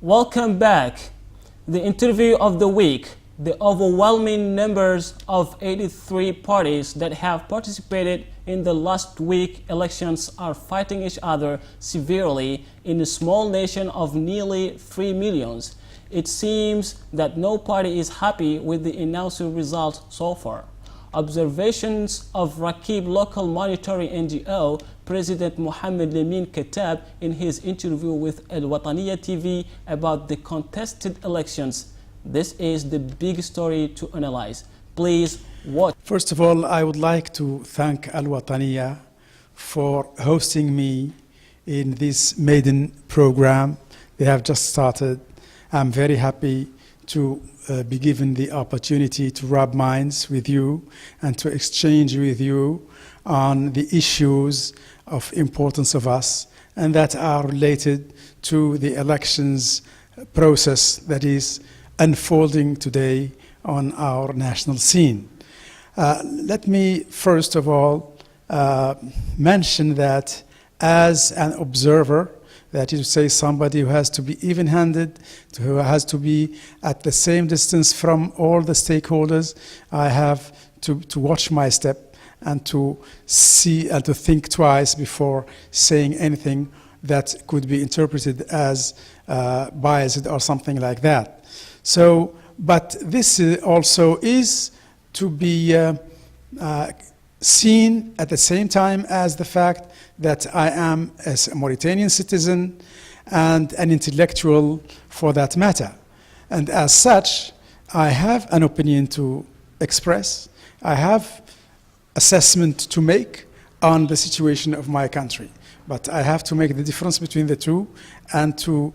Welcome back. The interview of the week. The overwhelming numbers of 83 parties that have participated in the last week elections are fighting each other severely in a small nation of nearly 3 million. It seems that no party is happy with the announced result so far. Observations of Rakib local monitoring NGO President Mouhamed Lemine KETTAB in his interview with WATANIA TV about the contested elections. This is the big story to analyze. Please watch. First of all, I would like to thank Al-Wataniya for hosting me in this maiden program they have just started. I'm very happy to be given the opportunity to rub minds with you and to exchange with you on the issues of importance of us and that are related to the elections process that is unfolding today on our national scene. Let me first of all mention that as an observer, that is to say somebody who has to be even-handed, who has to be at the same distance from all the stakeholders, I have to watch my step and to see and to think twice before saying anything that could be interpreted as biased or something like that. So, but this also is to be seen at the same time as the fact that I am a Mauritanian citizen and an intellectual for that matter. And as such, I have an opinion to express. I have assessment to make on the situation of my country. But I have to make the difference between the two and to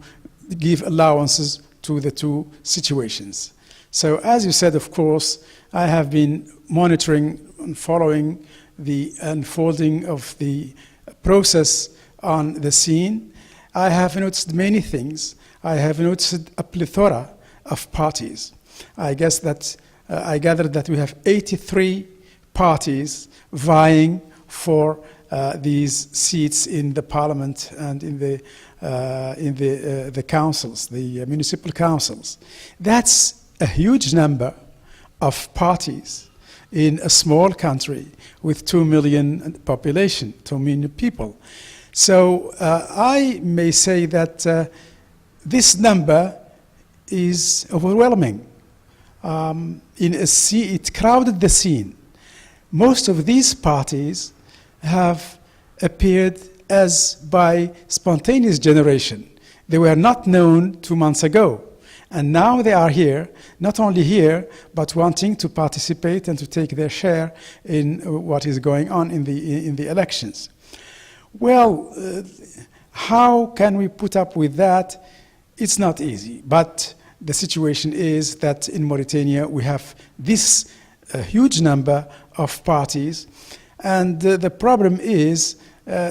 give allowances to the two situations. So as you said, of course, I have been monitoring and following the unfolding of the process on the scene. I have noticed many things. I have noticed a plethora of parties. I guess that I gathered that we have 83 parties vying for these seats in the parliament and in the councils, the municipal councils. That's a huge number of parties in a small country with 2 million population, 2 million people. So I may say that this number is overwhelming. It crowded the scene. Most of these parties have appeared as by spontaneous generation. They were not known 2 months ago. And now they are here, not only here, but wanting to participate and to take their share in what is going on in the elections. Well, how can we put up with that? It's not easy. But the situation is that in Mauritania we have this huge number of parties. And the problem is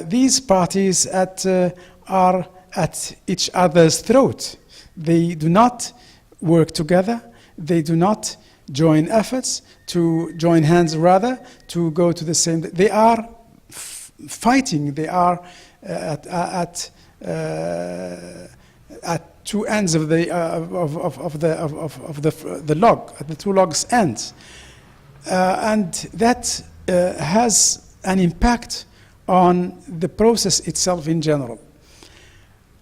these parties are at each other's throat. They do not work together. They do not join efforts, to join hands rather, to go to the same. They are fighting. They are at two ends of the log, at the two logs' ends, and that has an impact on the process itself in general.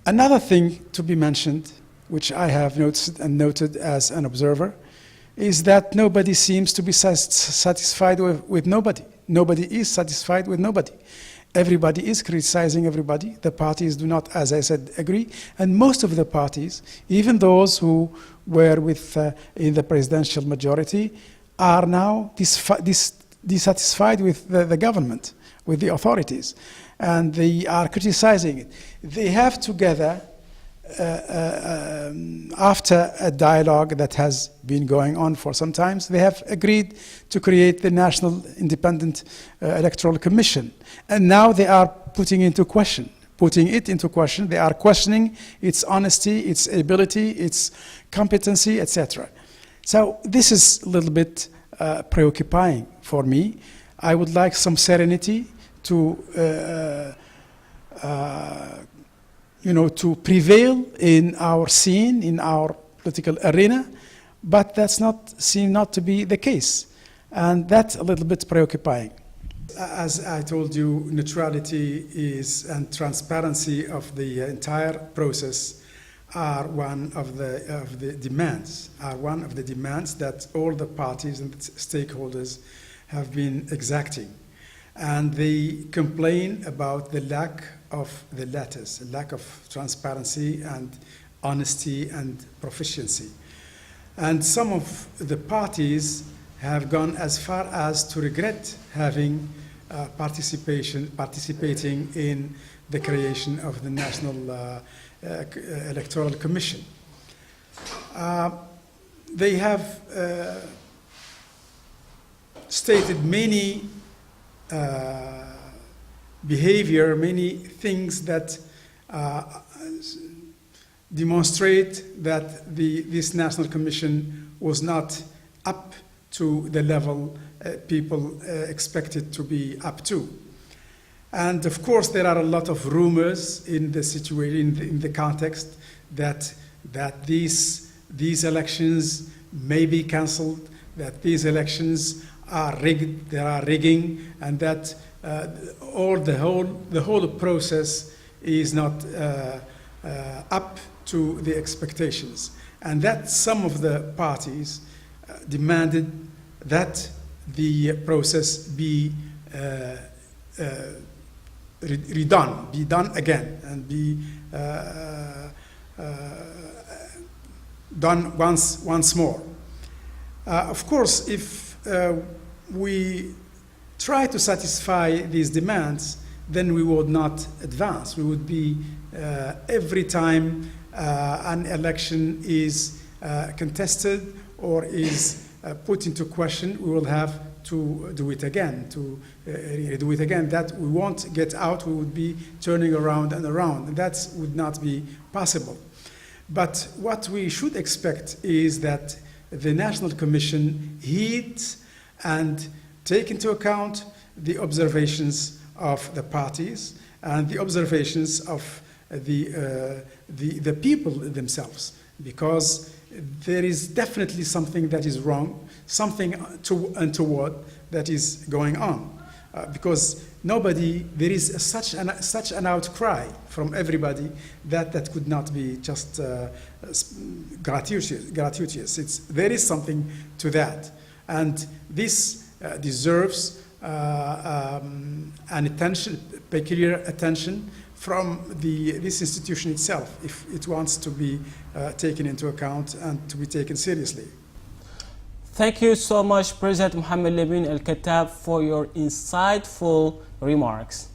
Another thing to be mentioned, which I have noticed and noted as an observer, is that nobody seems to be satisfied with nobody. Nobody is satisfied with nobody. Everybody is criticizing everybody. The parties do not, as I said, agree. And most of the parties, even those who were in the presidential majority, are now dissatisfied with the government, with the authorities. And they are criticizing it. They have together, after a dialogue that has been going on for some time, they have agreed to create the National Independent Electoral Commission. And now they are putting it into question. They are questioning its honesty, its ability, its competency, etc. So this is a little bit preoccupying for me. I would like some serenity to to prevail in our scene, in our political arena, but that's not seem not to be the case, and that's a little bit preoccupying. As I told you, neutrality is and transparency of the entire process are one of the demands that all the parties and stakeholders have been exacting, and they complain about the lack of the letters, the lack of transparency and honesty and proficiency. And some of the parties have gone as far as to regret having participating in the creation of the National Electoral Commission. They have stated many many things that demonstrate that this National Commission was not up to the level people expected to be up to. And of course, there are a lot of rumors in the situation, in the context, that these elections may be cancelled, that these elections are rigged, there are rigging, and that the whole process is not up to the expectations, and that some of the parties demanded that the process be done again, and be done once more. Of course, if we try to satisfy these demands, then we would not advance. We would be every time an election is contested or is put into question, we will have to do it again, that we won't get out, we would be turning around and around, and that would not be possible. But what we should expect is that the National Commission heeds and take into account the observations of the parties and the observations of the people themselves, because there is definitely something that is wrong, something untoward that is going on, because there is such an outcry from everybody that could not be just gratuitous. There is something to that, and this deserves an attention, peculiar attention from this institution itself, if it wants to be taken into account and to be taken seriously. Thank you so much, President Mouhamed Lemine Al-KETTAB, for your insightful remarks.